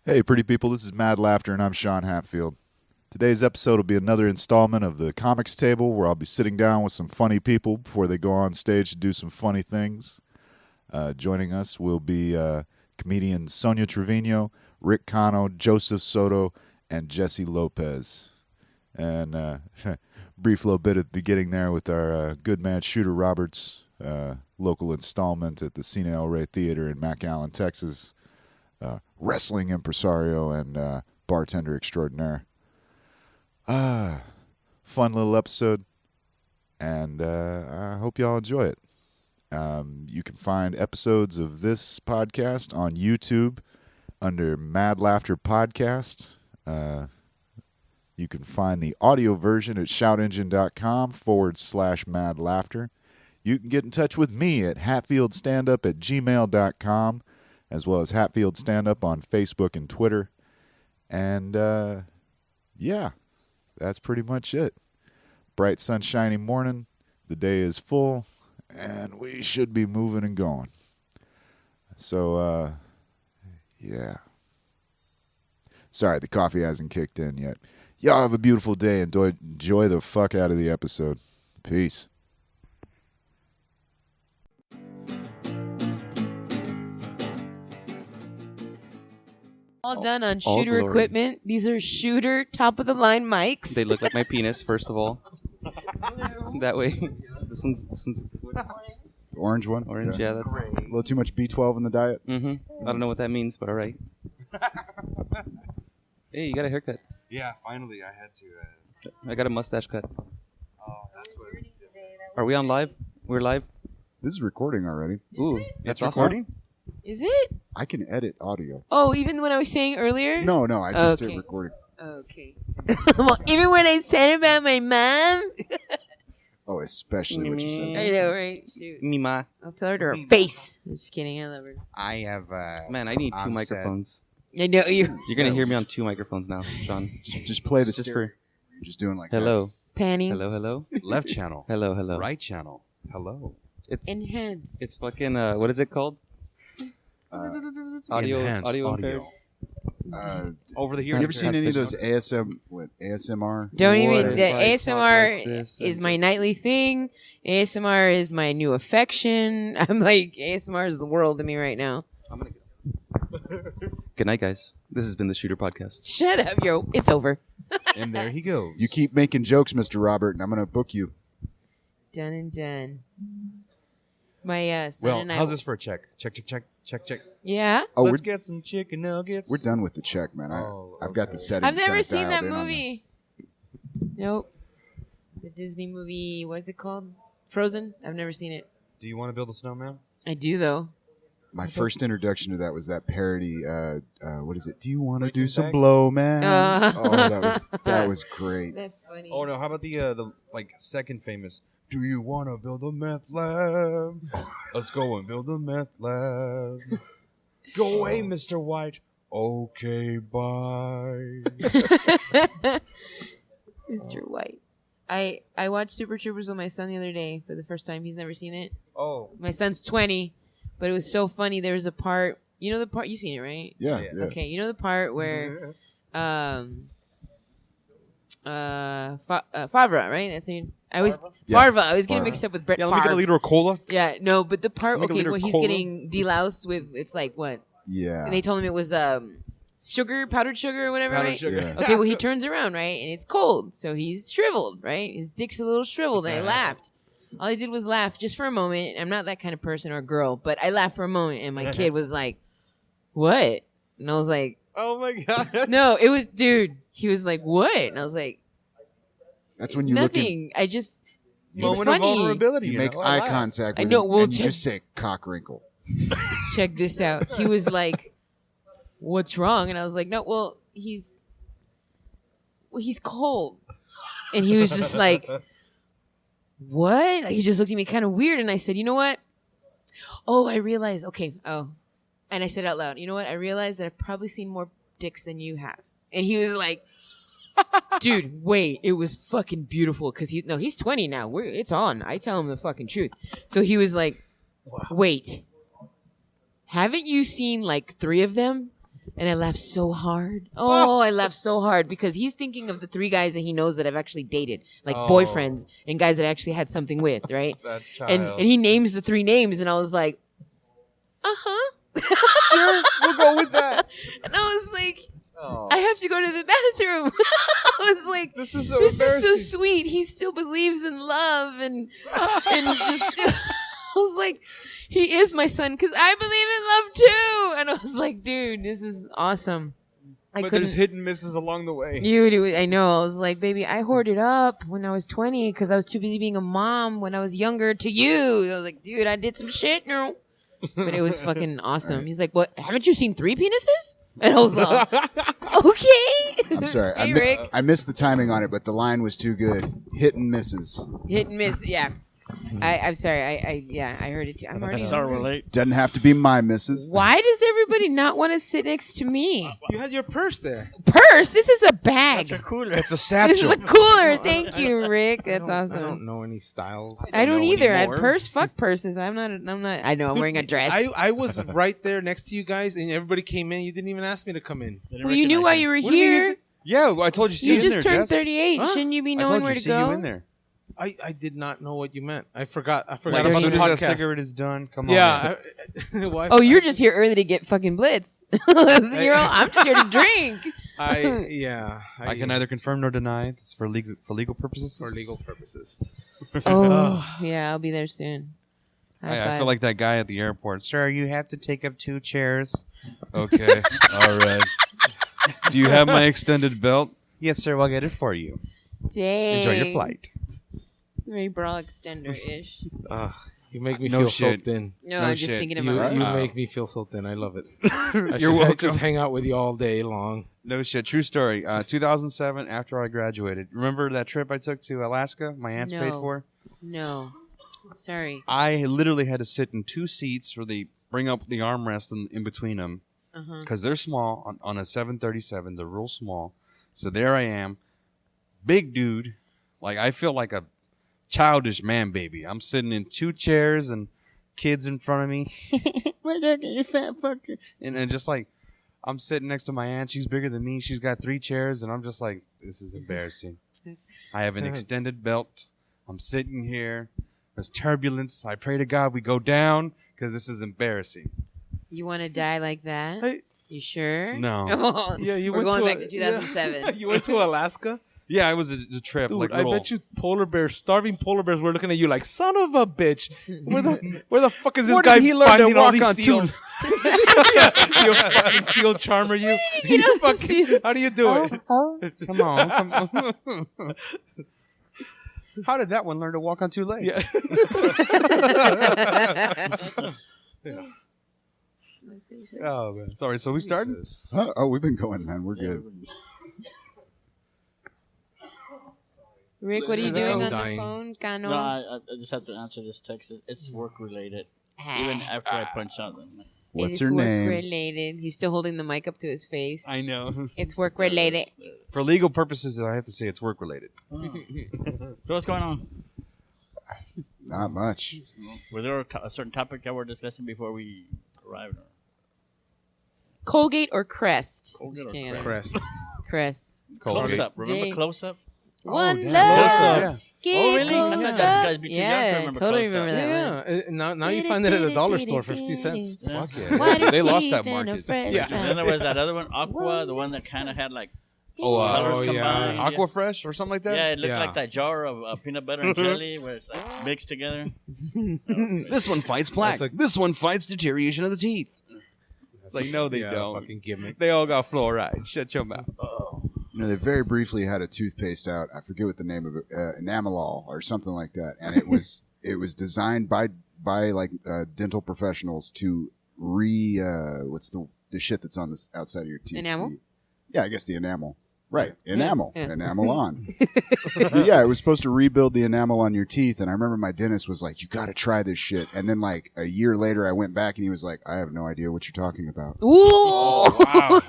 Hey, pretty people, this is Mad Laughter, and I'm Sean Hatfield. Today's episode will be another installment of the Comics Table, where I'll be sitting down with some funny people before they go on stage to do some funny things. Joining us will be comedians Sonia Trevino, Rick Cano, Joseph Soto, and Jesse Lopez. And brief little bit at the beginning there with our good man Shooter Roberts, local installment at the Cine El Rey Theater in McAllen, Texas. Wrestling impresario and bartender extraordinaire. Fun little episode, and I hope y'all enjoy it. You can find episodes of this podcast on YouTube under Mad Laughter Podcast. You can find the audio version at shoutengine.com/Mad Laughter. You can get in touch with me at hatfieldstandup@gmail.com. as well as Hatfield Stand Up on Facebook and Twitter. And, yeah, that's pretty much it. Bright, sunshiny morning. The day is full, and we should be moving and going. So, yeah. Sorry, the coffee hasn't kicked in yet. Y'all have a beautiful day. Enjoy the fuck out of the episode. Peace. All done on shooter equipment. These are shooter top-of-the-line mics. They look like my penis, first of all. That way. This one's The orange one? orange. Yeah, that's... A little too much B12 in the diet? Mm-hmm. I don't know what that means, but all right. Hey, you got a haircut. Yeah, finally I had to. I got a mustache cut. Oh, that's what it is. Are we on live? We're live? This is recording already. Ooh, that's awesome. recording? Is it? I can edit audio. Oh, even when I was saying earlier? No, I just Okay. did recording. Okay. Well, even when I said about my mom? Oh, especially what you said. I know, right? Shoot. Mima. I'll tell her to her face. I'm just kidding. I love her. I have. Man, I need two I'm microphones. I know you. You're going to hear me on two microphones now, Sean. Just play the Just stereo. for... You're just doing like Hello. Panning. Hello. left channel, Hello. right channel. Hello. It's Enhance. it's fucking, what is it called? Audio Enhanced impaired. Over the You hearing. ever seen any of those ASMR? Don't What even. if The I talk ASMR like this is and my nightly thing. ASMR is my new affection. I'm like, ASMR is the world to me right now. I'm gonna go. Good night, guys. This has been the Shooter Podcast. Shut up, yo. It's over. And there he goes. You keep making jokes, Mr. Robert, and I'm going to book you. Done and done. My son Well, and I. how's this for a check? Check. Yeah. Oh, Let's get some chicken nuggets. we're done with the check, man. I've got the settings. I've never kinda seen that dialed in on movie. this. Nope. The Disney movie. What's it called? Frozen. I've never seen it. Do you want to build a snowman? I do though. My first introduction to that was that parody. What is it? Do you want to do Breaking some Bad? blow, man? Uh. that was great. That's funny. Oh no! How about the like second famous? Do you want to build a meth lab? Let's go and build a meth lab. Go away, Mr. White. Okay, bye. Mr. White. I watched Super Troopers with my son the other day for the first time. He's never seen it. Oh, My son's 20, but it was so funny. There was a part. You know the part? You've seen it, right? Yeah. Okay. You know the part where Favre, right? That's it. Farva. I was getting mixed up with Brett yeah. Let me get a Favre. liter of cola. Yeah, no, but the part, Let me get a okay, liter when of he's cola. getting deloused with, it's like what? Yeah. And they told him it was sugar, powdered sugar or whatever, Powdered right? sugar. Yeah. Okay, well, he turns around, right? And it's cold. So he's shriveled, right? His dick's a little shriveled. And I laughed. All I did was laugh just for a moment. I'm not that kind of person or girl, but I laughed for a moment. And my kid was like, what? And I was like, Oh my god. no, it was, dude. He was like, what? And I was like, That's when you look nothing. I just, it's Moment of funny. vulnerability. you make know? eye laugh. contact I with know, him, we'll and you check- just say cock wrinkle. Check this out. He was like, what's wrong? And I was like, no, well, he's cold. And he was just like, what? He just looked at me kind of weird. And I said, you know what? Oh, I realized. Okay. Oh. And I said out loud, you know what? I realized that I've probably seen more dicks than you have. And he was like, Dude, wait, it was fucking beautiful because he's 20 now. It's on. I tell him the fucking truth. So he was like, wait, haven't you seen like 3 of them? And I laughed so hard. Oh, I laughed so hard because he's thinking of the 3 guys that he knows that I've actually dated, like boyfriends and guys that I actually had something with, right? That child. And he names the 3 names, and I was like, uh-huh. Sure, we'll go with that. And I was like, Oh. I have to go to the bathroom. I was like, This is so this is embarrassing. so sweet. He still believes in love and just. I was like, he is my son because I believe in love too. And I was like, dude, this is awesome. But there's hit and misses along the way. I know. I was like, baby, I hoarded up when I was 20 because I was too busy being a mom when I was younger to you. I was like, dude, I did some shit now. But it was fucking awesome. He's like, what? Haven't you seen 3 penises? And I was like, okay. I'm sorry. Hey, Rick. I missed the timing on it, but the line was too good. Hit and misses. Hit and miss. Yeah. I'm sorry. I heard it too. I'm already. Sorry, we're late. Doesn't have to be my misses. Why does everybody not want to sit next to me? You had your purse there. Purse? This is a bag. That's a cooler. It's a This is satchel. a cooler. Thank you, Rick. That's I awesome. don't know any styles. I don't know either. anymore. Fuck purses. I'm not. I know. I'm wearing a dress. I was right there next to you guys, and everybody came in. You didn't even ask me to come in. Didn't Well, you knew recognize why him. you were What do you mean here. Yeah, I told you see You you in there, just turned Jess. 38. Huh? Shouldn't you be I knowing told where you to see go? you in there. I did not know what you meant. I forgot. I Like, forgot as about soon the as that podcast. cigarette is done, come on. Yeah. Why- Oh, you're just here early to get fucking blitz. I'm just here to drink. I I can neither confirm nor deny. This is for legal purposes. for legal purposes. Oh, yeah, I'll be there soon. High I five. feel like that guy at the airport. Sir, you have to take up 2 chairs. Okay. All right. Do you have my extended belt? Yes, sir. I'll get it for you. Dang. Enjoy your flight. Very bra extender-ish. You make me No feel shit. so thin. No, No I'm just shit. thinking in You, my you mind. make me feel so thin. I love it. You're welcome. Just hang out with you all day long. No shit. True story. 2007, after I graduated. Remember that trip I took to Alaska? My aunts paid No. for? No. Sorry. I literally had to sit in 2 seats where they bring up the armrest in between them Uh-huh. because they're small on a 737. They're real small. So there I am, big dude. Like I feel like a childish man baby. I'm sitting in 2 chairs and kids in front of me. You fat fucker. And just like I'm sitting next to my aunt. She's bigger than me. She's got 3 chairs, and I'm just like, this is embarrassing. I have an extended belt. I'm sitting here. There's turbulence. I pray to God we go down because this is embarrassing. You want to die like that? Hey. You sure? No. Yeah, you We're went going to back to 2007. Yeah. You went to Alaska? Yeah, it was a trip. Dude, like I little, bet you starving polar bears were looking at you like, son of a bitch. Where the fuck is this Where guy did he learn to finding all walk these on two- seals? Yeah, you fucking seal charmer, you. You know, Fucking, how do you do it? Come on. How did that one learn to walk on 2 legs? Yeah. Oh, man. Sorry, so we started? Huh? Oh, we've been going, man. We're good. Rick, what are you I'm doing on dying. the phone? Cano? No, I just have to answer this text. It's work related. Even after I punch out them. What's It's her work name? related. He's still holding the mic up to his face. I know. It's work related. For legal purposes, I have to say it's work related. So what's going on? Not much. Was there a certain topic that we're discussing before we arrived? Colgate or Crest? Colgate Just or kidding. Crest. Crest. Close up. Dang. Remember close up? One damn. love. Close up. Get Oh, really? I close thought up. that you guys be too young to Yeah, remember totally Close Up. remember that one. Yeah, now you find it at the dollar store for 50 cents. Yeah. Fuck yeah. Whiter They lost teeth that and a market. fresh Yeah. smile. Then there was that other one, Aqua, the one that kind of had like Oh, colors yeah. combined. Aqua Fresh or something like that? Yeah, it looked Yeah. like that jar of peanut butter and jelly where it's like mixed together. This one fights plaque. That's like- This one fights deterioration of the teeth. It's like, no, they Yeah, don't. Fucking gimmick. They all got fluoride. Shut your mouth. You know, they very briefly had a toothpaste out. I forget what the name of it, Enamelol or something like that, and it was designed by like dental professionals to what's the shit that's on the outside of your teeth? Enamel? Yeah, I guess the enamel. Right, enamel, Yeah. enamel on. But yeah, it was supposed to rebuild the enamel on your teeth, and I remember my dentist was like, "You got to try this shit." And then like a year later, I went back and he was like, "I have no idea what you're talking about." Ooh. Wow.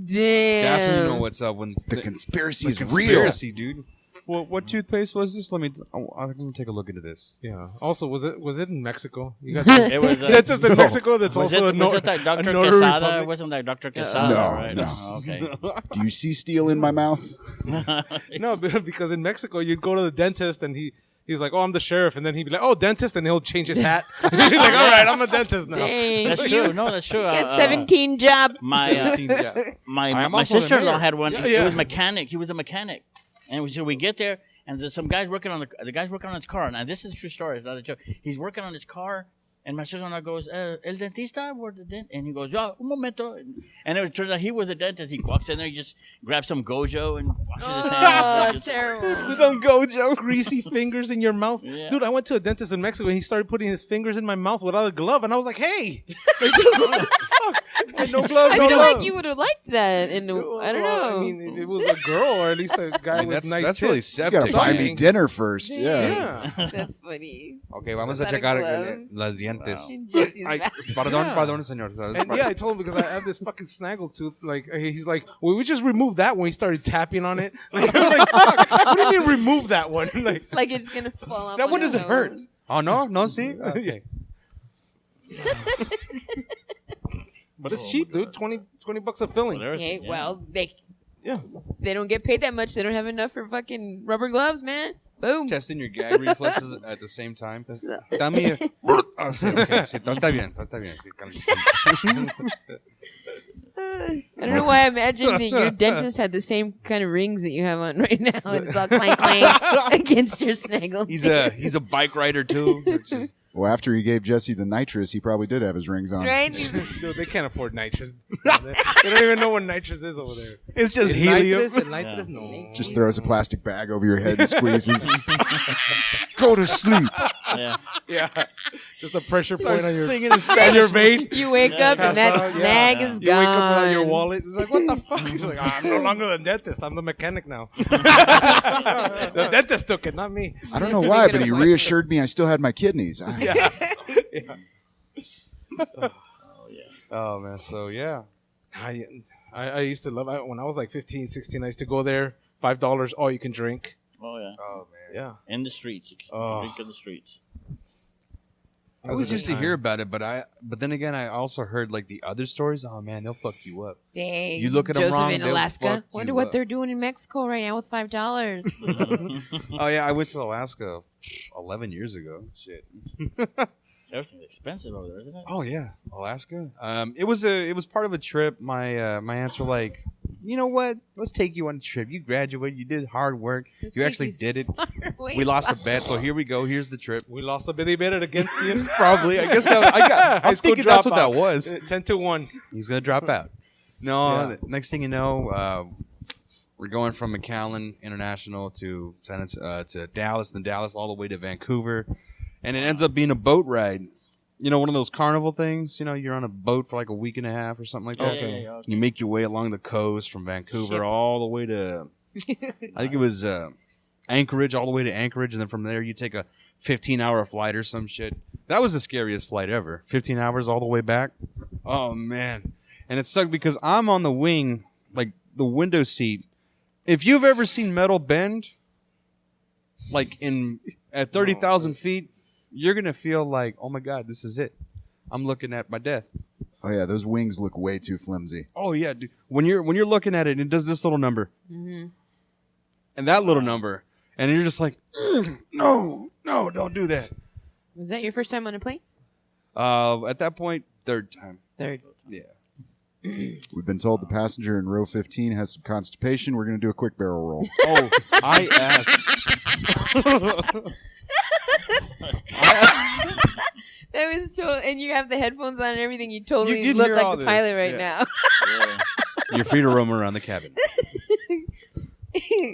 Damn. That's when you know what's up. When The conspiracy the is real. conspiracy, dude. What toothpaste was this? Let me take a look into this. Yeah. Also, was it in Mexico? You got It was. that's just in Mexico. That's Was also it like Dr. a notary Quesada? public? Wasn't that Dr. Quesada? No, right? no. Oh, okay. Do you see steel in my mouth? No, because in Mexico you'd go to the dentist and he's like, "Oh, I'm the sheriff," and then he'd be like, "Oh, dentist," and he'll change his hat. He's like, "All right, I'm a dentist now." Dang. That's true. No, that's true. Got 17 job. My I'm my also the sister-in-law mayor. had one. Yeah, It yeah. was mechanic. He was a mechanic, and so we get there, and there's some guys working on the guy's working on his car. Now this is a true story. It's not a joke. He's working on his car, and my sister-in-law goes, "El dentista," and he goes, "Yeah, un momento," and it turns out he was a dentist. He walks in there, he just grabs some gojo and washes his Oh, hands. terrible. Some gojo, greasy fingers in your mouth. Yeah. Dude, I went to a dentist in Mexico and he started putting his fingers in my mouth without a glove, and I was like, "Hey, like, dude, what the fuck? Like, no glove, I no feel glove." like you would have liked that. I don't know. I mean, if it was a girl or at least a guy with That's nice that's really tits. You septic. gotta buy me Something. dinner first. Yeah. Yeah. That's funny. Okay, vamos a Without a checar glove. las dientes. In Jesse's Ay, back. perdón, Yeah. perdón, señor. And yeah, I told him because I have this fucking snaggle tooth. Like he's like, well, we just removed that when he started tapping on it. Like, I'm like, fuck, what do you mean remove that one? Like, Like it's gonna fall off. That on one its doesn't own. hurt. Oh no, no, see. Okay. but it's cheap, dude. 20 bucks a filling. Okay, well they Yeah. they don't get paid that much. They don't have enough for fucking rubber gloves, man. Boom. Testing your gag reflexes at the same time. Dame. Oh, sí, okay, sí, está bien, está bien. I don't know why I imagine that your dentist had the same kind of rings that you have on right now, and it's all clank clank against your snaggle. He's a bike rider too. which is- Well, after he gave Jesse the nitrous, he probably did have his rings on. right. Dude, they can't afford nitrous. They don't even know what nitrous is over there. It's just El helium. nitrous, el nitrous, no. Just throws a plastic bag over your head and squeezes. Go to sleep. Yeah. Yeah. Just a pressure point on your, singing in on Spanish. your vein. You wake up and that Pass out, snag yeah. is You gone. wake up without your wallet. It's like, what the fuck? He's like, I'm no longer the dentist. I'm the mechanic now. The dentist took it, not me. I don't know why, but he reassured me I still had my kidneys. Yeah. Yeah. Oh man, so yeah. I used to love it. When I was like 15, 16, I used to go there. $5, all you can drink. Oh yeah. Oh man. Yeah. In the streets. You can Oh. drink in the streets. I always used to hear about it, but then again, I also heard like the other stories. Oh man, they'll fuck you up. Dang. You look at 'em Joseph wrong, in they'll Alaska. fuck Wonder you what up. they're doing in Mexico right now with $5. Oh yeah, I went to Alaska 11 years ago. Shit. Everything's expensive over there, isn't it? Oh yeah, Alaska. It was part of a trip. My my aunts were like, you know what? Let's take you on a trip. You graduated. You did hard work. You actually did it. We lost a bet, so here we go. Here's the trip. We lost a bit against the Probably. I guess I'm High school thinking that's what dropout. that was. 10-1. He's gonna drop out. No. Yeah. Next thing you know, we're going from McAllen International to Dallas, then Dallas all the way to Vancouver, and it ends up being a boat ride. You know, one of those carnival things. You know, you're on a boat for like a week and a half or something like that. Okay. You make your way along the coast from Vancouver Ship. all the way to, I think it was Anchorage, all the way to Anchorage, and then from there you take a 15-hour flight or some shit. That was the scariest flight ever. 15 hours all the way back. Oh man, and it sucked because I'm on the wing, like the window seat. If you've ever seen metal bend, like at 30,000 feet, you're gonna feel like, oh my god, this is it. I'm looking at my death. Oh yeah, those wings look way too flimsy. Oh yeah, dude. When you're looking at it, it does this little number and that little number, and you're just like, no, don't do that. Was that your first time on a plane? At that point, third time. Third. Yeah. We've been told the passenger in row 15 has some constipation. We're going to do a quick barrel roll. Oh, I asked. That was and you have the headphones on and everything. You totally you'd look hear like all the this, pilot right yeah. now. You're free to roam around the cabin.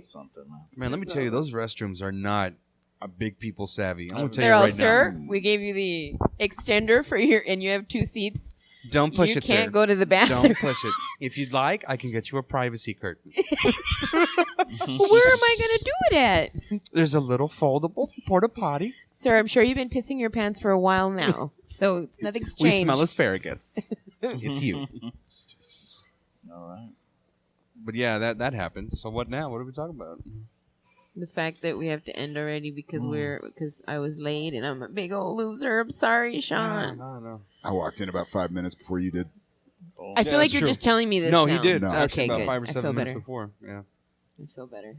Something. Man, let me tell you, those restrooms are not a big people savvy. I'm gonna tell They're you all, right sir, now. we gave you the extender for and you have 2 seats. Don't push you it, can't sir. go to the bathroom. Don't push it. If you'd like, I can get you a privacy curtain. Where am I going to do it at? There's a little foldable porta potty. Sir, I'm sure you've been pissing your pants for a while now, so nothing's changed. We smell asparagus. It's you. All right. But yeah, that happened. So what now? What are we talking about? The fact that we have to end already because I was late and I'm a big old loser. I'm sorry, Sean. No. I walked in about 5 minutes before you did. I feel like you're just telling me this. No, now. he did. No. Actually, Okay, about good. 5 or I 7 feel minutes better. before. Yeah. I feel better.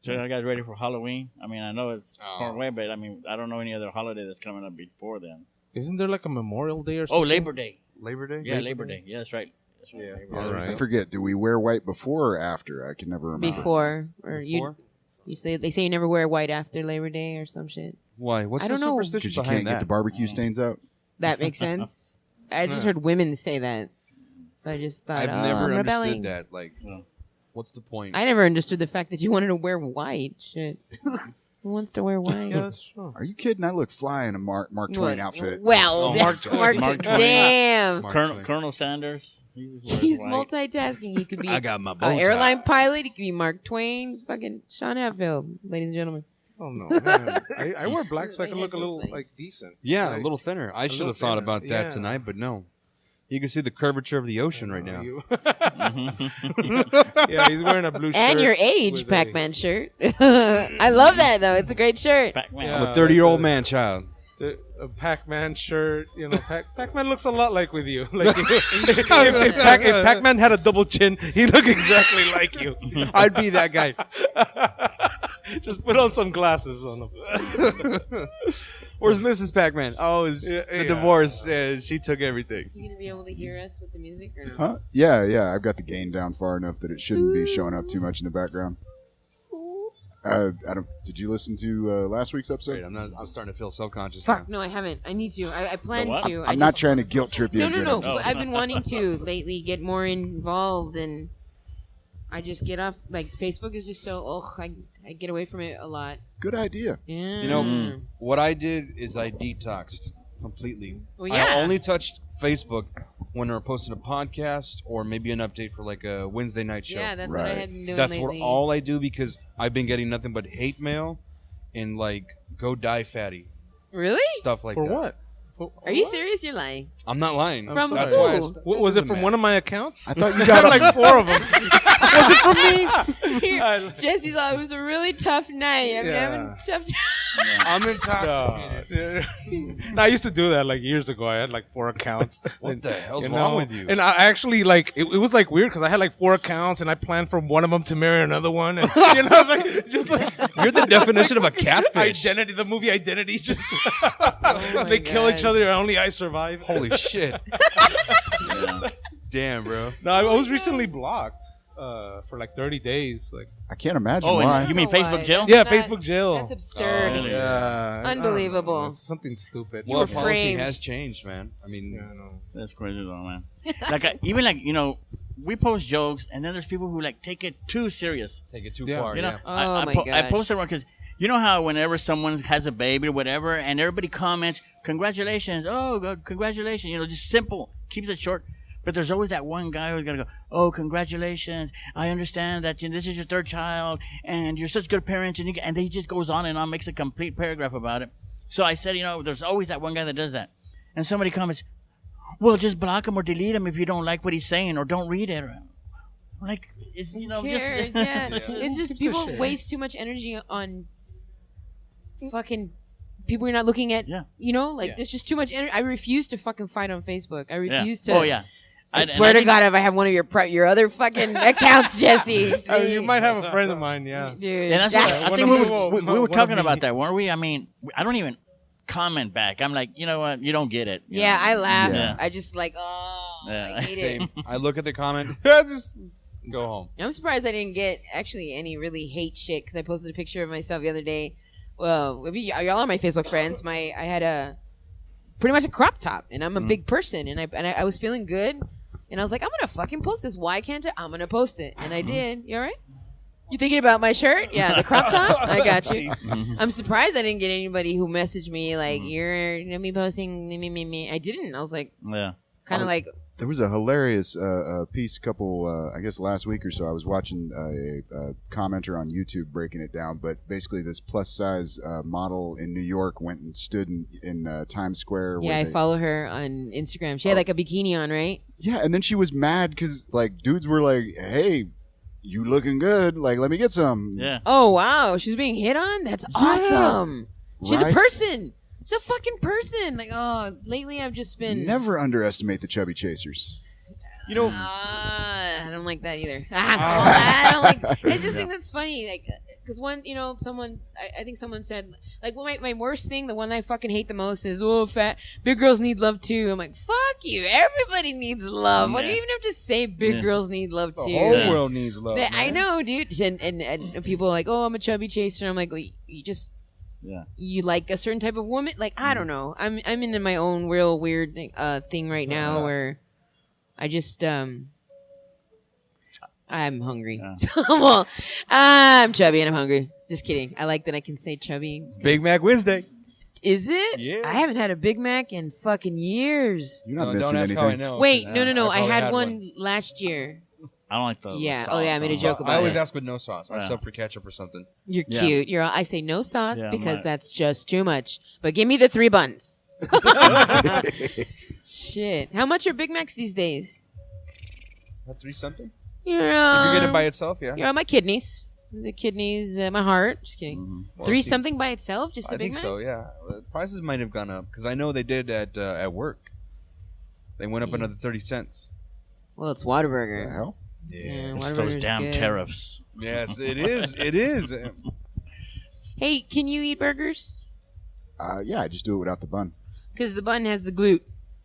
So are you guys ready for Halloween? I mean, I know it's Oh. far away, but I mean, I don't know any other holiday that's coming up before then. Isn't there like a Memorial Day or something? Oh, Labor Day. Labor Day? Yeah, Labor Day. Yeah, that's right. That's right. Yeah. Labor All Day. right. I forget. Do we wear white before or after? I can never remember. Before or Before? you say they say you never wear white after Labor Day or some shit. Why? What's I the don't know. superstition Because you behind can't that? get the barbecue stains out. That makes sense. I just heard women say that, so I just thought, I've never I'm understood rebelling. that. Like, No. what's the point? I never understood the fact that you wanted to wear white. Shit, who wants to wear white? Yeah, that's true. Are you kidding? I look fly in a Mark Twain outfit. Well, Oh, Mark Mark Twain. Damn. Mark Colonel, Twain. Colonel Sanders. He's white. multitasking. He could be I got my bow an tie. airline pilot. He could be Mark Twain. Fucking Sean Hatfield, ladies and gentlemen. Oh no, man. I wear black so I can look a little like decent. Yeah, Like, a little thinner. I should little have thought thinner, about that yeah. tonight, but no. You can see the curvature of the ocean right now. Yeah, he's wearing a blue shirt. And your age, with a- Pac-Man shirt. I love that though. It's a great shirt. Pac-Man. Yeah. I'm a 30-year-old man child. A Pac-Man shirt, you know, Pac-Man looks a lot like with you. Like if Pac-Man had a double chin, he look exactly like you. I'd be that guy. Just put on some glasses on him. Where's Mrs. Pac-Man? Oh, it's Yeah, the yeah. divorce. She took everything. You gonna be able to hear us with the music or no? Huh? Yeah. I've got the gain down far enough that it shouldn't be showing up too much in the background. I don't. Did you listen to last week's episode? Wait, I'm starting to feel self-conscious. Fuck, now. no, I haven't. I need to. I plan what? to. I'm not trying to guilt trip you. No. into it. I'm Oh. just- I've been wanting to lately get more involved, and I just get off. Like Facebook is just so. I get away from it a lot. Good idea. Yeah. You know, what I did is I detoxed completely. Well, yeah. I only touched Facebook when they were posting a podcast or maybe an update for like a Wednesday night show. Yeah, that's what I Right. had been doing That's lately. what all I do because I've been getting nothing but hate mail and like go die fatty Really? stuff like For that. what? Are you serious? You're lying. I'm not lying. From That's who? why. Was it from one of my accounts? I thought you I got got like 4 of them. Was it from me? Here, Jesse's like, it was a really tough night. I'm Yeah. having a tough time. I'm intoxicated. No, I used to do that like years ago. I had like 4 accounts. What the hell's You wrong know? with you? And I actually like it was like weird because I had like 4 accounts and I planned for one of them to marry another one, and you know, like just like You're the definition of a catfish. Identity. The movie Identity just my they kill each gosh. other. And only I survive. Holy shit. Damn, bro. No, I was recently blocked for like 30 days. Like I can't imagine Oh, why. and you mean I don't know Facebook why. jail? yeah, That- Facebook jail. That's absurd. really? Yeah, Unbelievable. I don't know, it's something stupid. Well, were policy framed. has changed, man. I mean, Yeah, I know. That's crazy though, man. Like even like we post jokes, and then there's people who like take it too serious. take it too Yeah. far. You know, Yeah. Oh, I my I gosh. posted one because you know how whenever someone has a baby or whatever, and everybody comments, "Congratulations! Oh, congratulations!" You know, just simple, keeps it short. But there's always that one guy who's gonna go, "Oh, congratulations! I understand that this is your 3rd child, and you're such good parents." And he just goes on and on, makes a complete paragraph about it. So I said, there's always that one guy that does that. And somebody comments, "Well, just block him or delete him if you don't like what he's saying, or don't read it." Like, it's Who just cares? Yeah. It's just It's a people shame. waste too much energy on fucking people you're not looking at. Yeah. You know, like Yeah. there's just too much energy. I refuse to fucking fight on Facebook. I Yeah. refuse to. Oh yeah. I And swear I to think- God, if I have one of your other fucking accounts, Jesse. You might have a friend of mine. Yeah. Dude. And that's that- what I one think of we me- were, we one were of talking me. about that, weren't we? I mean, I don't even comment back. I'm like, you know what? You don't get it. you yeah, know? I laugh. Yeah. I just like, oh, Yeah. I hate Same. it. I look at the comment. Just go home. I'm surprised I didn't get actually any really hate shit because I posted a picture of myself the other day. Well, y'all are my Facebook friends. I had a pretty much a crop top, and I'm a big person, and I was feeling good, and I was like, I'm gonna fucking post this. Why can't I? I'm gonna post it, and I did. You all right? You thinking about my shirt? Yeah, the crop top. I got you. I'm surprised I didn't get anybody who messaged me like you're gonna be posting me. I didn't. I was like, Yeah. Kind of like There was a hilarious piece I guess last week or so. I was watching a commenter on YouTube breaking it down, but basically this plus-size model in New York went and stood in Times Square. yeah, I follow her on Instagram. She had like a bikini on, right? Yeah, and then she was mad because like dudes were like, "Hey, you looking good? Like, let me get some." Yeah. Oh wow, she's being hit on. That's awesome. She's Right? a person. She's a fucking person. Like, oh, lately I've just been. Never underestimate the chubby chasers. You know, I don't like that either. I don't like. I just think that's funny, like, because I think someone said, like, well, my worst thing, the one I fucking hate the most is, big girls need love too. I'm like, fuck you. Everybody needs love. Why do you even have to say big girls need love the too? whole Like, world needs love. I man. know, dude. And people are like, oh, I'm a chubby chaser. I'm like, well, you just. Yeah. You like a certain type of woman? Like, I don't know. I'm into my own real weird thing right now where I just I'm hungry. Yeah. Well, I'm chubby and I'm hungry. Just kidding. I like that I can say chubby. Big Mac Wednesday. Is it? Yeah. I haven't had a Big Mac in fucking years. You're not Don't missing ask anything. how I know. Wait, 'cause no. I probably had one last year. I don't like the Yeah. sauce Oh, yeah, I made a on joke it. about I always it. ask with no sauce. I Yeah. sub for ketchup or something. You're Yeah. cute. I say no sauce Yeah, I'm because right. that's just too much. But give me the 3 buns. Shit. How much are Big Macs these days? 3 something. You're, If you get it by itself, yeah. You're on my kidneys. The kidneys, my heart. Just kidding. Mm-hmm. Well, 3 see, something by itself? Just a I Big think Mac? so. Yeah, prices might have gone up because I know they did at work. They went up another 30 cents. Well, it's What the Whataburger. hell? Yeah, It's Whataburger's those damn good. tariffs. Yes, it is. It is. Hey, can you eat burgers? Yeah, I just do it without the bun. Because the bun has the glute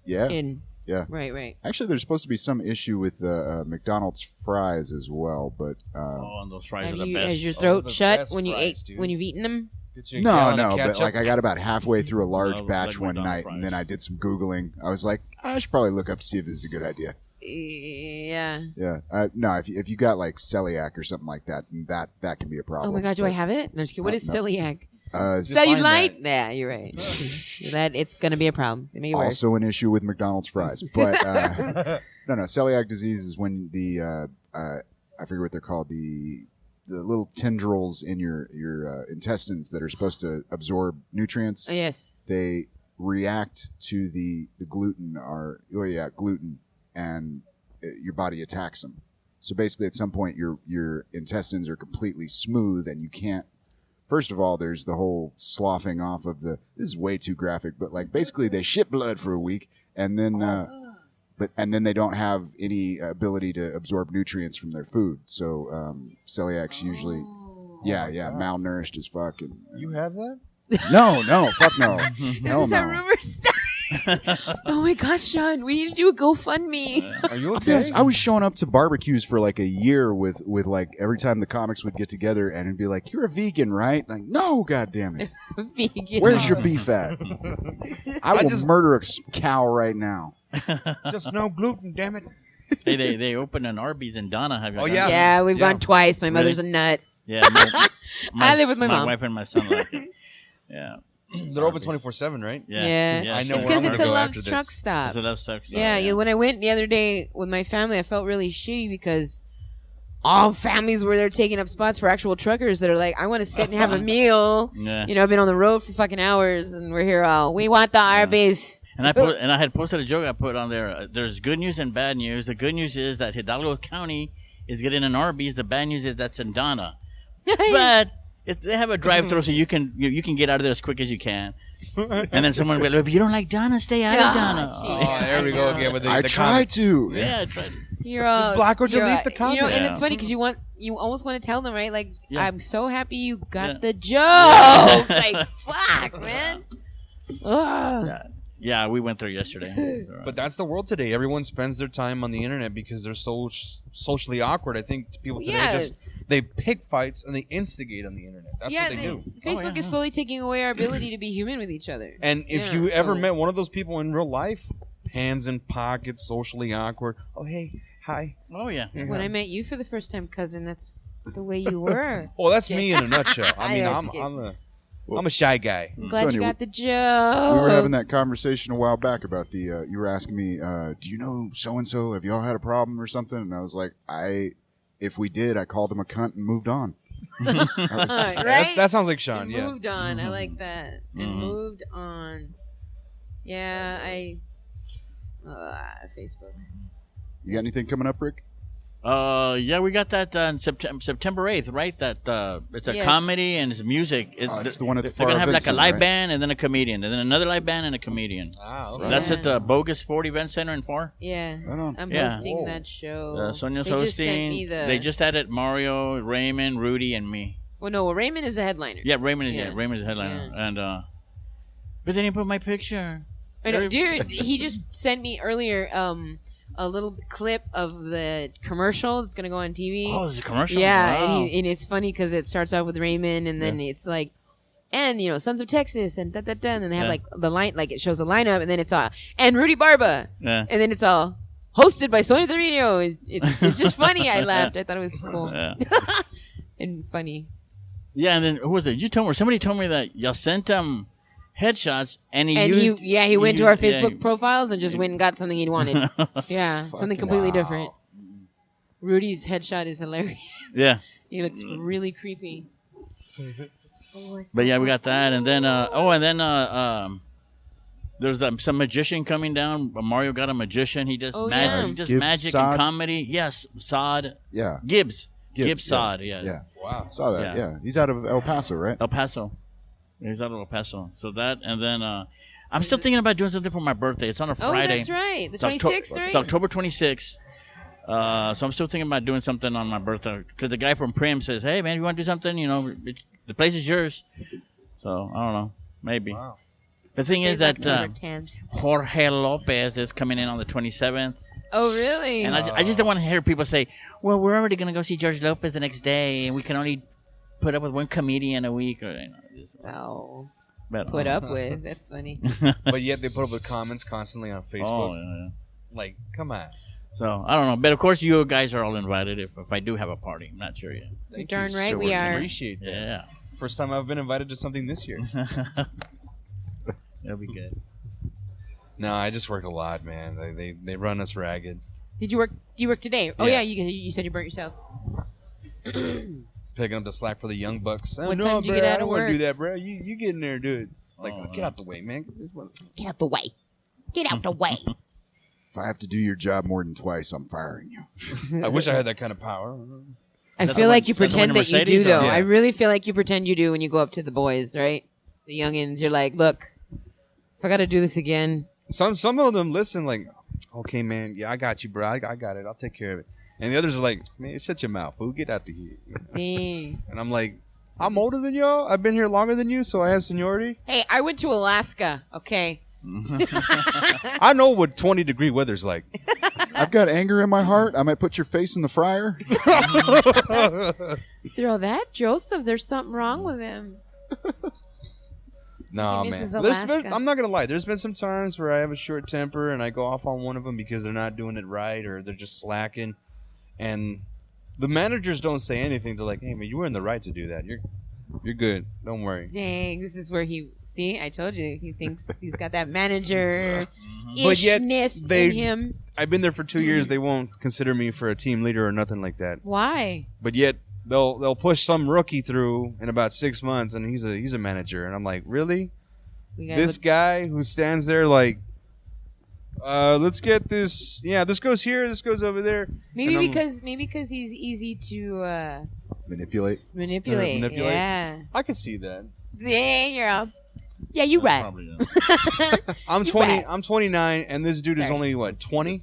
Yeah. in. Yeah. Right. Actually, there's supposed to be some issue with McDonald's fries as well, but Oh, and those fries Have are the you, best. has your Oh, throat the shut best when you fries, ate dude. when you've eaten them? Get you a no, gallon of but ketchup. like I got about halfway through a large No, batch like one McDonald's night, and fries. then I did some googling. I was like, I should probably look up to see if this is a good idea. Yeah. Yeah, no, if you got like celiac or something like that, then that can be a problem. Oh my god, do I have it? No, just kidding. What is No. celiac? Define Cellulite? Yeah, you're right. That it's gonna be a problem. It make it worse. Also an issue with McDonald's fries, but no, celiac disease is when the I forget what they're called, the little tendrils in your intestines that are supposed to absorb nutrients. Oh, yes. They react to the gluten gluten, and your body attacks them. So basically, at some point, your intestines are completely smooth, and you can't. First of all, there's the whole sloughing off of the. This is way too graphic, but like basically, they shit blood for a week, and then and then they don't have any ability to absorb nutrients from their food. So celiac's usually, malnourished as fuck. And You have that? no, fuck no, This hell is no. how rumors start. Oh my gosh, Sean, we need to do a GoFundMe. Are you okay? Yes, I was showing up to barbecues for like a year with like every time the comics would get together and it'd be like, "You're a vegan, right?" Like, no, goddamn it. Vegan. Where's your beef at? I will murder a cow right now. Just no gluten, damn it. Hey, they opened an Arby's in Donna. Have you Oh, gone? yeah. Yeah, we've Yeah. gone twice. My Really? mother's a nut. Yeah. I live with my mom. wife and my son like it. Yeah. They're open 24/7, right? Yeah. Yeah. I know It's where because I'm gonna it's a go Love's after truck this. stop. So that's sex. Yeah, when I went the other day with my family, I felt really shitty because all families were there taking up spots for actual truckers that are like, I want to sit and have a meal. Yeah. You know, I've been on the road for fucking hours, and we're here all, we want the Arby's. And I had posted a joke I put on there. There's good news and bad news. The good news is that Hidalgo County is getting an Arby's. The bad news is that's in Donna. But they have a drive-through, so you can get out of there as quick as you can. And then someone will be like, if you don't like Donna, stay out of Donna. Oh, there we go again with the I the tried to. Yeah, I tried. You're all, block or you're delete all- the comment. You know, and Yeah. it's funny because you almost want to tell them, right? Like, Yeah. I'm so happy you got Yeah. the joke. Like, fuck, man. Ugh. Yeah, we went there yesterday. It was all right. But that's the world today. Everyone spends their time on the internet because they're so socially awkward. I think people today Yeah. they pick fights and they instigate on the internet. That's what they do. Facebook is slowly taking away our ability to be human with each other. And if Yeah, you ever totally. met one of those people in real life, hands in pockets, socially awkward. Oh, hey, hi. Oh yeah. When I met you for the first time, cousin, that's the way you were. Well, that's me in a nutshell. I mean, I was I'm kidding. I'm a shy guy. I'm glad Sonia, you got the joke. we were having that conversation a while back about the. You were asking me, do you know so and so? Have y'all had a problem or something? And I was like, if we did, I called him a cunt and moved on. Right? That sounds like Sean. And Yeah. moved on. I like that. And moved on. Yeah, Facebook. You got anything coming up, Rick? Yeah, we got that on September 8th, right? That it's a Yes. comedy and it's music. It's the one at the They're gonna have like a Vincent, live right? band and then a comedian, and then another live band and a comedian. Ah, okay. That's Yeah. at the Bogus Sport Event Center in Far. Yeah. Right on. I'm Yeah. hosting Whoa. that show. Sonia's They just sent hosting. me the. They just added Mario, Raymond, Rudy, and me. Well, no. Raymond is the headliner. Yeah, Raymond is Yeah. Raymond is the headliner, and but they didn't put my picture. I know, dude. He just sent me earlier a little clip of the commercial that's gonna go on TV. Oh, there's a commercial. Yeah, Wow. and it's funny because it starts off with Raymond, and then it's like, and Sons of Texas, and and then they have Yeah. like the line, like it shows the lineup, and then it's all and Rudy Barba, Yeah. and then it's all hosted by Sonia Trevino. It's just funny. I laughed. I thought it was cool Yeah. and funny. Yeah, and then who was it? You told me. Somebody told me that y'all sent him headshots, and he And used. he went to our used- yeah, Facebook profiles and just went and got something he wanted. Yeah, something completely different. Rudy's headshot is hilarious. Yeah, He looks really creepy. but yeah, we got that, and then there's some magician coming down. Mario got a magician. He does Oh, magic. yeah. He does Gibbs magic Sod? and comedy. Yes, Sod Yeah. Gibbs. Gibbs, Gibbs Sod. Yeah. Yeah. Wow. Saw that. Yeah. Yeah. He's out of El Paso, right? El Paso. He's out of El Paso. So that, and then I'm still thinking about doing something for my birthday. It's on a Oh, Friday. that's right. The It's Octo- 26th, right? It's October 26th. So I'm still thinking about doing something on my birthday because the guy from Prim says, "Hey man, you want to do something? The place is yours." So I don't know, maybe. Wow. The thing is Like that number 10. Jorge Lopez is coming in on the 27th, Oh, really? and I just don't want to hear people say, "Well, we're already going to go see George Lopez the next day, and we can only put up with one comedian a week." Or Oh, but, put up with. That's funny. But yet they put up with comments constantly on Facebook. Oh, yeah. Like, come on. So I don't know, but of course you guys are all invited if I do have a party. I'm not sure yet. You're Thank darn you right so we much. are. Appreciate that. Yeah, First time I've been invited to something this year. that'll be good. No, I just work a lot, man. They run us ragged. Did you work? Do you work today? Oh Yeah. yeah, you said you burnt yourself. Picking up the slack for the young bucks. What time did you get bruh, out I of don't wanna work? do that, bro. You get in there and do it. Like, Oh, get out the way, man. Get out the way. Get out the way. If I have to do your job more than twice, I'm firing you. I wish I had that kind of power. I that feel the like one- you is that the one pretend in that you do, Mercedes, or- though. Yeah. I really feel like you pretend you do when you go up to the boys, right? The youngins. You're like, look, if I got to do this again. Some of them listen like, okay, man, yeah, I got you, bro. I got it. I'll take care of it. And the others are like, man, shut your mouth, fool. Get out the here. Dang. And I'm like, I'm older than y'all. I've been here longer than you, so I have seniority. Hey, I went to Alaska, okay? I know what 20-degree weather's like. I've got anger in my heart. I might put your face in the fryer. Throw that, Joseph. There's something wrong with him. No, He man. misses There's Alaska. been, I'm not gonna lie. There's been some times where I have a short temper and I go off on one of them because they're not doing it right or they're just slacking, and the managers don't say anything. They're like, "Hey, man, you were in the right to do that. You're good. Don't worry." Dang, this is where he. See, I told you. He thinks he's got that manager But yet ishness they- in him. I've been there for 2 years. They won't consider me for a team leader or nothing like that. Why? But yet they'll push some rookie through in about 6 months, and he's a manager, and I'm like, really? We gotta This look- guy who stands there like, let's get this. Yeah, this goes here. This goes over there. maybe and I'm- because he's easy to Manipulate. manipulate. Manipulate? Yeah. I can see that. Yeah, you're up. Yeah, you right. Probably, yeah. I'm You 20. bet. I'm 29, and this dude is Sorry. only what 20,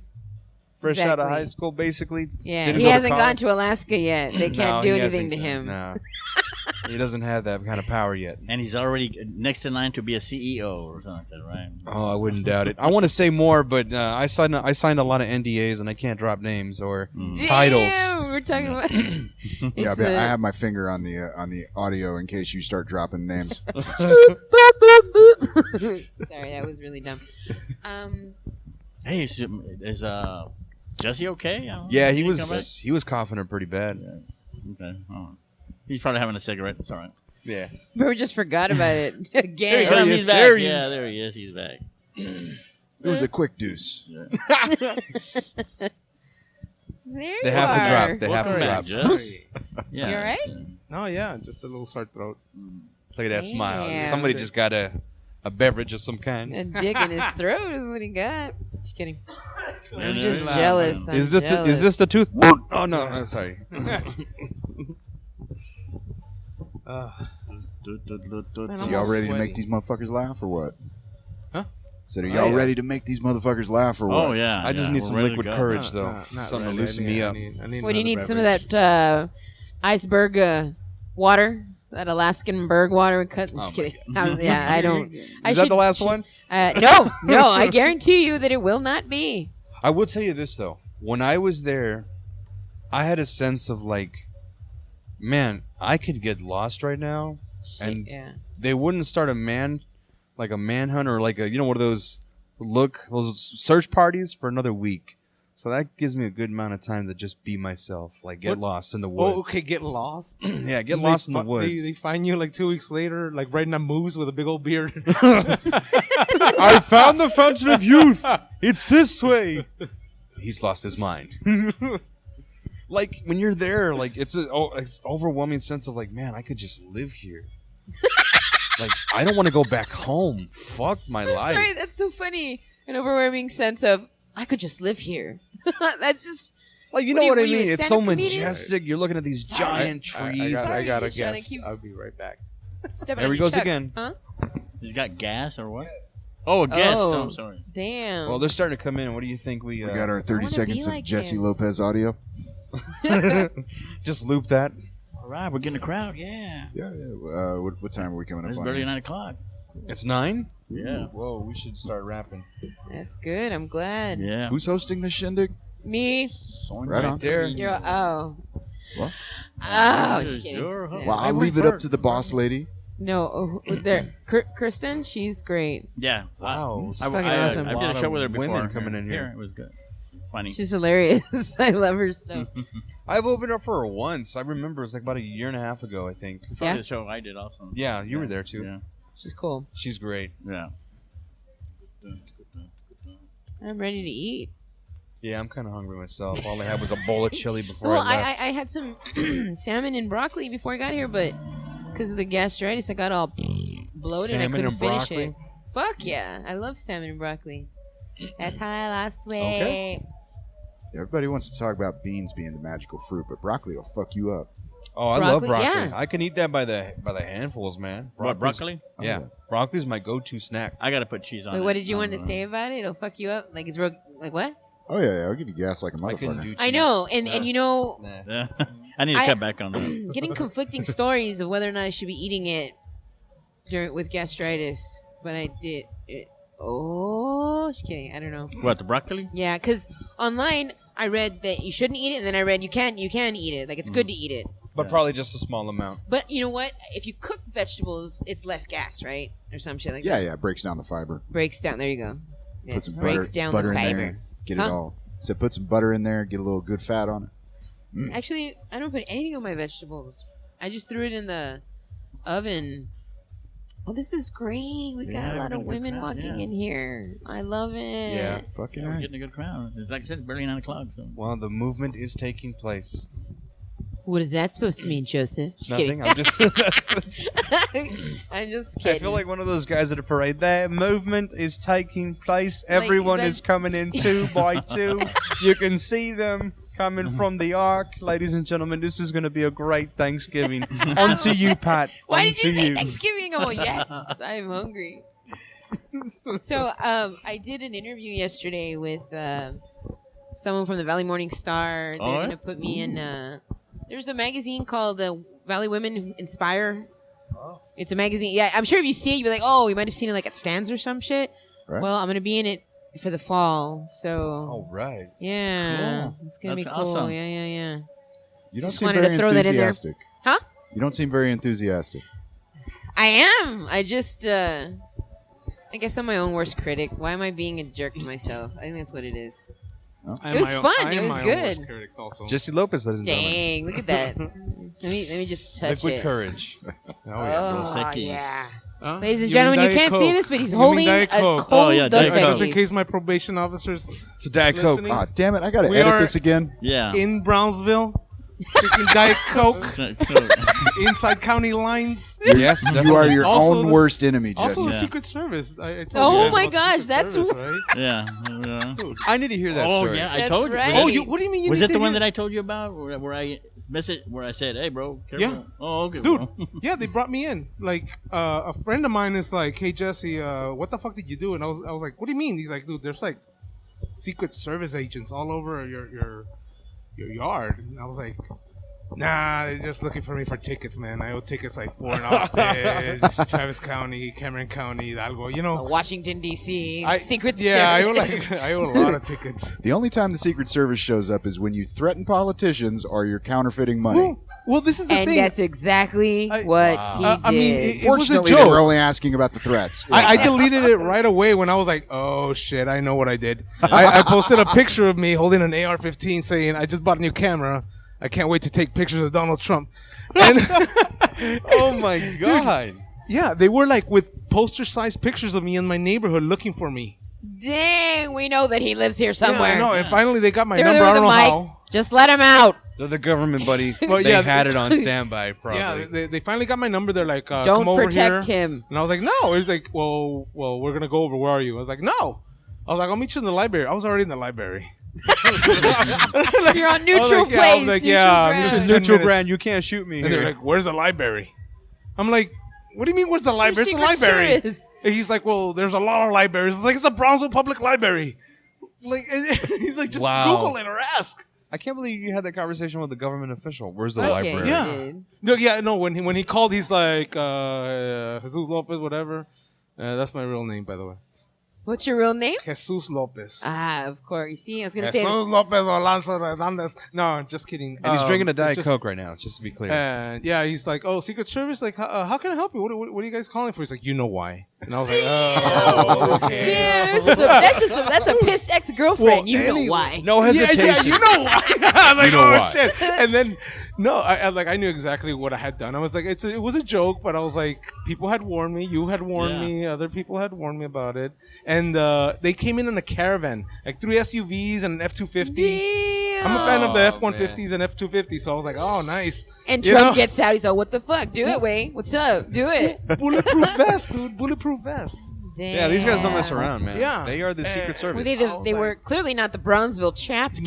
fresh out of Exactly. high school, basically. Yeah, Didn't he go to hasn't gone college. to Alaska yet. They can't No, do he anything hasn't- to him. No, he doesn't have that kind of power yet. And he's already next in line to be a CEO or something like that, right? Oh, I wouldn't doubt it. I want to say more, but I signed a lot of NDAs, and I can't drop names or titles. Damn, we're talking about. Yeah, It's but I the- have my finger on the audio in case you start dropping names. Sorry, that was really dumb. Hey, is Jesse okay? Yeah, Did come back? he was coughing her pretty bad. Okay. Oh. He's probably having a cigarette. It's all right. Yeah. Bro just forgot about it There he again. comes. he He's is. back. There he Yeah, is. there he is. He's back. It was a quick deuce. There They you have to are. drop. They have Welcome to back, drop. Jess. Yeah. You all right? No, yeah, just a little sore throat. Look at that smile. Damn. Somebody just got a beverage of some kind. A dick in his throat is what he got. Just kidding. I'm just Loud, jealous. man. Is jealous. this the tooth? Oh no, I'm sorry. So y'all ready to make these motherfuckers laugh or what? Huh? Said, are y'all yeah. ready to make these motherfuckers laugh or what? Oh yeah. I just yeah, need we're some ready to liquid go. courage, though. Not Something to really. loosen me up. I need What do you need? another Some of beverage. that iceberg water, that Alaskan berg water. Just my kidding. Yeah, I don't. Is that the last one? No. I guarantee you that it will not be. I will tell you this though. When I was there, I had a sense of like, man, I could get lost right now, and Yeah. they wouldn't start a manhunt or like one of those search parties for another week. So that gives me a good amount of time to just be myself, like get What? lost in the woods. Oh, okay, get lost. Yeah, get And lost in the they woods. They find you like 2 weeks later, like riding on moose with a big old beard. I found the fountain of youth. It's this way. He's lost his mind. Like when you're there, like it's overwhelming sense of like, man, I could just live here. Like I don't want to go back home. Fuck my life. Sorry, that's so funny. An overwhelming sense of I could just live here. That's just Like you What know are what I you, a mean? It's so stand-up comedian? majestic. You're looking at these giant trees. I Sorry, gotta Sean, I guess. keep- I'll be right back. stepping There on he your goes chucks, again. Huh? He's got gas or what? Oh, a guest. Oh. Oh, I'm sorry. Damn. Well, they're starting to come in. What do you think We got our 30 wanna seconds be of like Jesse him. Lopez audio. just loop that? All right, we're getting a crowd. Yeah. Yeah. What time are we coming up It's on? barely here? 9 o'clock. It's 9. Yeah. Whoa, we should start rapping. That's good. I'm glad. Yeah. Who's hosting this shindig? Me. Right on. there. You're oh. What? Oh, This just is kidding. your home. Well, Hey, I'll where's leave it up Bert? to the boss lady. No, there. Kristen, she's great. Yeah. Wow. I, fucking I, awesome. I did a show with her before. Women coming in here. It was good. Funny. She's hilarious. I love her stuff. I've opened up for her once. I remember it was like about a year and a half ago, I think. Probably Yeah? the show I did also. Yeah, you were there too. Yeah. She's cool. She's great. Yeah. I'm ready to eat. Yeah, I'm kind of hungry myself. All I had was a bowl of chili before Well, I left. I had some salmon and broccoli before I got here, but because of the gastritis, I got all bloated. Salmon I couldn't and finish broccoli? it. Fuck yeah, I love salmon and broccoli. That's how I lost weight. Okay. Everybody wants to talk about beans being the magical fruit, but broccoli will fuck you up. Oh, I love Broccoli, broccoli. yeah. I can eat that by the handfuls, man. What, Broccoli's- broccoli? Yeah, broccoli's my go-to snack. I got to put cheese on Wait, it. what did you I want to don't know. say about it? It'll fuck you up. Like it's real. Like what? Oh yeah, I'll give you gas like a I couldn't motherfucker. do cheese. I know, and you know, Nah. Yeah. I need to I- cut back on that. getting conflicting stories of whether or not I should be eating it with gastritis, but I did. Oh, just kidding. I don't know. What, the broccoli? Yeah, because online I read that you shouldn't eat it, and then I read you can eat it. Like it's good to eat it. But probably just a small amount. But you know what? If you cook vegetables, it's less gas, right? Or some shit like Yeah, that. yeah, it breaks down the fiber. Breaks down. There you go. Put Yes, some breaks down butter the in fiber. there. Get Huh? it all. So put some butter in there. Get a little good fat on it. Actually, I don't put anything on my vegetables. I just threw it in the oven. Oh, this is great. We got Yeah, a lot we're of getting a good women crowd, walking yeah. in here. I love it. Yeah. Fucking Yeah, we're right. getting a good crowd. It's like I said, it's barely 9 o'clock. So. Well, the movement is taking place. What is that supposed to mean, Joseph? Just Nothing. kidding. I'm just. I'm just kidding. I feel like one of those guys at a parade. Their movement is taking place. Like, Everyone that- is coming in 2 by 2. You can see them coming from the arc. Ladies and gentlemen, this is going to be a great Thanksgiving. On to you, Pat. Why On did to you say you. Thanksgiving? Oh yes, I'm hungry. So I did an interview yesterday with someone from the Valley Morning Star. They're All right. gonna put me in. There's a magazine called Valley Women Inspire. It's a magazine. Yeah, I'm sure if you see it, you'll be like, oh, you might have seen it like at stands or some shit. Right. Well, I'm gonna be in it for the fall. So All right. yeah, Cool. it's gonna That's be cool. awesome. Yeah. You don't Just seem wanted very to throw that in there. enthusiastic. Huh? You don't seem very enthusiastic. I am. I just. I guess I'm my own worst critic. Why am I being a jerk to myself? I think that's what it is. I am It was my own- fun. I It am was my own good. worst critic also. Jesse Lopez, ladies and gentlemen. Dang, look at that. Let me just touch Liquid it. courage. Oh yeah. Oh, Dos Equis. yeah. Huh? Ladies and Give me gentlemen, you Diet can't Coke. see this, but he's Give me holding a Diet Coke. cold Oh, yeah, Dos Diet Coke. Just in Equis. case my probation officers It's a Diet Coke. listening. Ah, damn it! I gotta We edit are- this again. Yeah. in Brownsville, drinking Diet Coke inside county lines. Yes, You definitely. are your Also own the- worst enemy, Jesse. Also, the Yeah. Secret Service. I told Oh you guys my about the gosh, Secret that's Service, right? Yeah. I need to hear that Oh story. yeah, I That's told you. right. Oh, what do you mean? You Was need it the to one hear- that I told you about where I miss it? Where I said, "Hey, bro, careful." Yeah. Oh, okay, Dude, bro. yeah, they brought me in. Like, a friend of mine is like, "Hey, Jesse, what the fuck did you do?" And I was like, "What do you mean?" He's like, "Dude, there's like Secret Service agents all over your yard." And I was like, "Nah, they're just looking for me for tickets, man. I owe tickets like for in Austin, Travis County, Cameron County, Hidalgo, you know." Washington D.C. Secret yeah, Service. I owe a lot of tickets. The only time the Secret Service shows up is when you threaten politicians or you're counterfeiting money. Well, this is the And thing. that's exactly I- what he I mean, did. it was a Fortunately, they joke. were only asking about the threats. I deleted it right away when I was like, "Oh shit, I know what I did." I posted a picture of me holding an AR-15, saying, "I just bought a new camera. I can't wait to take pictures of Donald Trump." And Oh my god. yeah, they were like with poster-sized pictures of me in my neighborhood looking for me. Dang, we know that he lives here somewhere. Yeah, no, and finally they got my They're number. there I with don't the know mic. how. Just let him out. They're the government, buddy. Well, They yeah, had it on standby, probably. Yeah, they finally got my number. They're like, Don't "Come over protect here." him. And I was like, "No." He's like, "Well, we're gonna go over. Where are you?" I was like, "No." I was like, "I'll meet you in the library." I was already in the library. You're on neutral like, yeah, I place. was like, neutral yeah, I'm ground. just This is 10 neutral minutes. ground. You can't shoot me And they're here. like, "Where's the library?" I'm like, "What do you mean, where's the library? It's the Secret library." Service. And he's like, "Well, there's a lot of libraries." It's like, "It's the Brownsville Public Library." Like, he's like, "Just Wow. Google it or ask." I can't believe you had that conversation with the government official. Where's the Okay, library? Yeah. dude. No, yeah, no. When he called, he's like, Jesus Lopez, whatever. That's my real name, by the way. What's your real name? Jesus Lopez. Ah, of course. You see, I was gonna Jesus say. Lopez Alonso Hernandez. No, just kidding. And he's drinking a It's Diet just- Coke right now, just to be clear. And yeah, he's like, "Oh, Secret Service. Like, how can I help you? What are you guys calling for?" He's like, "You know why?" And I was like, "Oh, okay." Yeah, that's a pissed ex-girlfriend. You know why? no hesitation. Yeah, you know why? I'm like, You know oh why. shit! And then, no, I knew exactly what I had done. I was like, it was a joke, but I was like, people had warned me, you had warned Yeah. me, other people had warned me about it, and they came in a caravan, like 3 SUVs and an F-250. Damn. I'm a fan of the Oh, F-150s and F-250s, so I was like, oh, nice. And You Trump know? gets out. He's like, "What the fuck? Do it, Wayne. What's up? Do it." Bulletproof vest, dude. Bulletproof vest. Yeah, these guys don't mess Damn. around, man. Yeah. They are the Secret Service. Well, they were clearly not the Brownsville chapter.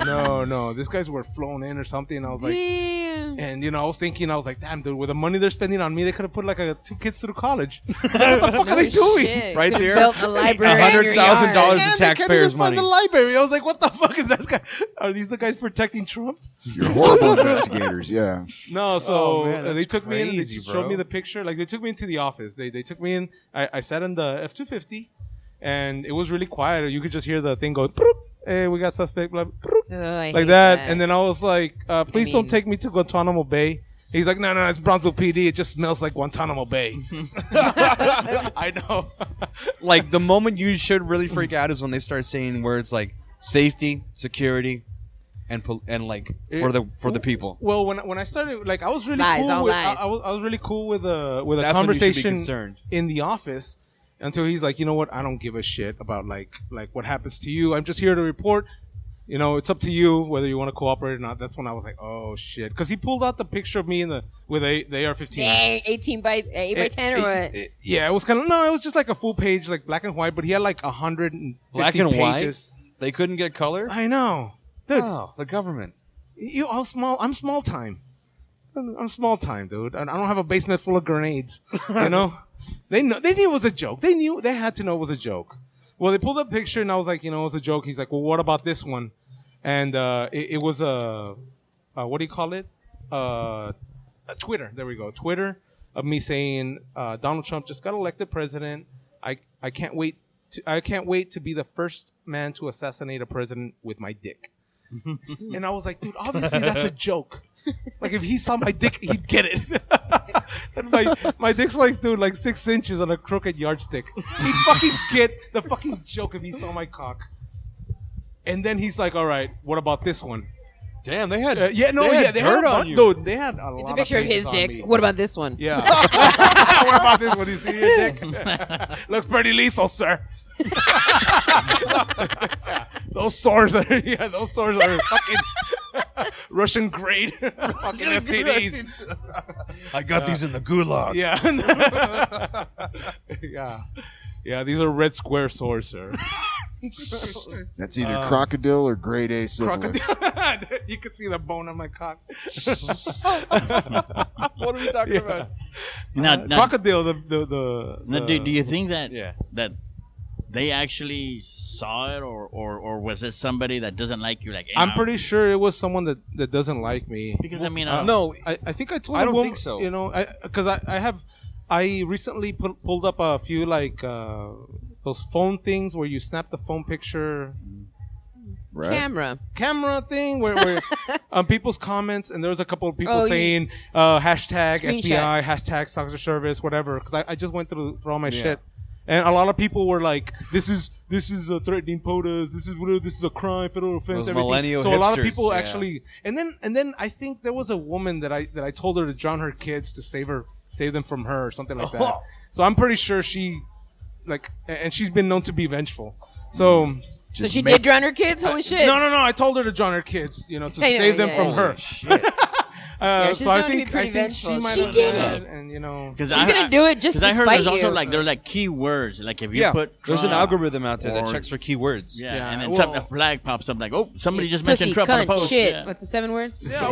No. These guys were flown in or something. And I was like, Damn. and I was thinking, I was like, damn, dude, with the money they're spending on me, they could have put like 2 kids through college. What the fuck are they doing? Shit. Right Could've there. Built a library in your $100,000 yard. of And they can't taxpayers' even money. find the library. I was like, what the fuck is that guy? Are these the guys protecting Trump? You're horrible investigators, yeah. No, so Oh, man, they that's took me in and they crazy, showed bro. me the picture. Like, they took me into the office. They took me in. I sat in the F-250, and it was really quiet. You could just hear the thing go, "Proop. Hey, we got suspect, blah, proop," Oh, I like hate that. And then I was like, please mean- don't take me to Guantanamo Bay. He's like, no, it's Brownsville PD. It just smells like Guantanamo Bay. I know. Like, the moment you should really freak out is when they start saying words like safety, security, and like for the people. Well, when I started, like, I was really Lies, cool all with lies. I was really cool with a That's when you should be conversation concerned. in the office until he's like, you know what? I don't give a shit about like what happens to you. I'm just here to report. You know, it's up to you whether you want to cooperate or not. That's when I was like, oh shit, because he pulled out the picture of me with the AR-15. Dang, 18 by 8 by 10 or what? Yeah, it was kind of it was just like a full page, like black and white, but he had like 150 Black and pages. white? They couldn't get color? I know, dude. Oh, the government. I'm small time. I'm small time, dude. I don't have a basement full of grenades. You know, they knew it was a joke. They had to know it was a joke. Well, they pulled up a picture and I was like, it was a joke. He's like, well, what about this one? And it was a what do you call it? A Twitter. There we go. Twitter of me saying Donald Trump just got elected president. I can't wait to be the first man to assassinate a president with my dick. And I was like, dude, obviously that's a joke. Like, if he saw my dick, he'd get it. And my dick's like, dude, like 6 inches on a crooked yardstick. He'd fucking get the fucking joke if he saw my cock. And then he's like, all right, what about this one? Damn, they had They had on you. Dude, they had a lot It's a picture of his pages on dick. me. What about this one? Yeah. What about this one? You see your dick? Looks pretty lethal, sir. Those sores are fucking Russian grade fucking STDs. I got these in the gulag. Yeah, these are red square sores, sir. That's either crocodile or grade A syphilis. You can see the bone on my cock. What are we talking about? Now, Crocodile, now, do you think that Yeah. that they actually saw it, or was it somebody that doesn't like you? Like, hey, I'm pretty sure it was someone that doesn't like me. because I mean, No, I think I told. I the don't woman, think so. You know, because I recently pulled up a few like those phone things where you snap the phone picture Right? camera thing where people's comments, and there was a couple of people Oh, saying hashtag Screenshot. FBI, hashtag Secret Service, whatever. Because I just went through all my shit, and a lot of people were like, "This is a threatening POTUS. This is a crime, federal offense, Those everything." millennial So a lot of hipsters, people yeah. actually, and then I think there was a woman that I told her to drown her kids to save them from her or something like that. So I'm pretty sure she and she's been known to be vengeful. So. So she did drown her kids? Holy shit. No. I told her to drown her kids, to I know, save them from her. Yeah, she's so I known to be think pretty she vengeful. might She have did done it. that, and because She's gonna do it just to I heard spite there's also you. like they're like keywords. Like if you Yeah, put there's an Trump algorithm out there that or- checks for keywords. Yeah, and then well- a flag pops up like, oh, somebody It's just mentioned pussy, Trump on cunt, the post. shit. Yeah. What's the 7 words? Yeah, I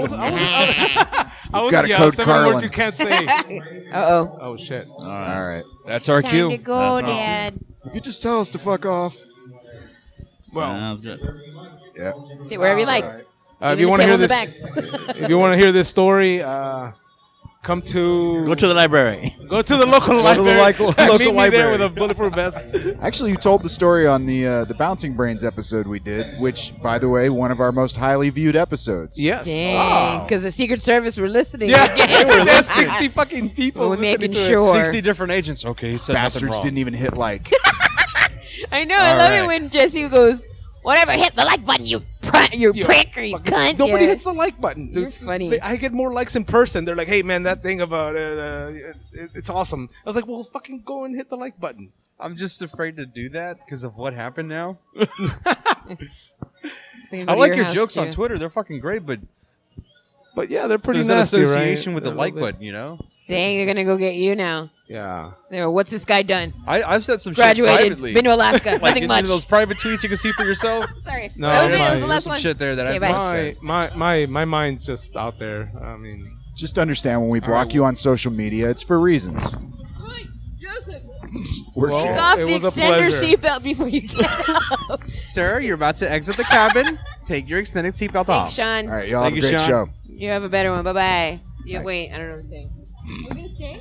was got a code, 7 Carlin. words you can't say. Uh-oh. Oh shit. All right. That's our Time cue. to go, That's Dad. You could just tell us to fuck off. Well, Sounds good. Yeah. Sit wherever you like. if Even you the want to table hear in the this, back. if you want to hear this story, come to Go to the library. go to the local to the library. local Meet me there library. with a bulletproof vest. Actually, you told the story on the Bouncing Brains episode we did, which, by the way, one of our most highly viewed episodes. Yes. Dang, because the Secret Service were listening. Yeah, again. there's 60 fucking people. We're making listening to it. sure. 60 different agents. Okay, he said nothing Bastards wrong. didn't even hit like. I know. I All love right. it when Jesse goes, "Whatever, hit the like button, you prick, or you cunt." Nobody Yeah. hits the like button. You're funny. I get more likes in person. They're like, "Hey, man, that thing about it's awesome." I was like, "Well, fucking go and hit the like button." I'm just afraid to do that because of what happened now. Thinking I about like your house, jokes too. on Twitter. They're fucking great, but But yeah, they're pretty there's an nasty, association right? with the They're like really- button, you know? Dang, they're gonna go get you now. Yeah. There, what's this guy done? I've said some shit Graduated, privately. been to Alaska, like nothing in much. those private tweets you can see for yourself. Sorry, No, that was it. That was there's the last some one. shit there that Okay, I've bye. never said. My mind's just out there. I mean, Just understand when we block you on social media, it's for reasons. Joseph, We're Well, take kidding. off it the was a extender pleasure. seatbelt before you get out. Sir, you're about to exit the cabin. Take your extended seatbelt Thanks, Sean. All right, y'all have Thank a you, great Sean. show. You have a better one. Bye bye. Wait, I don't know what to say. We're gonna stay.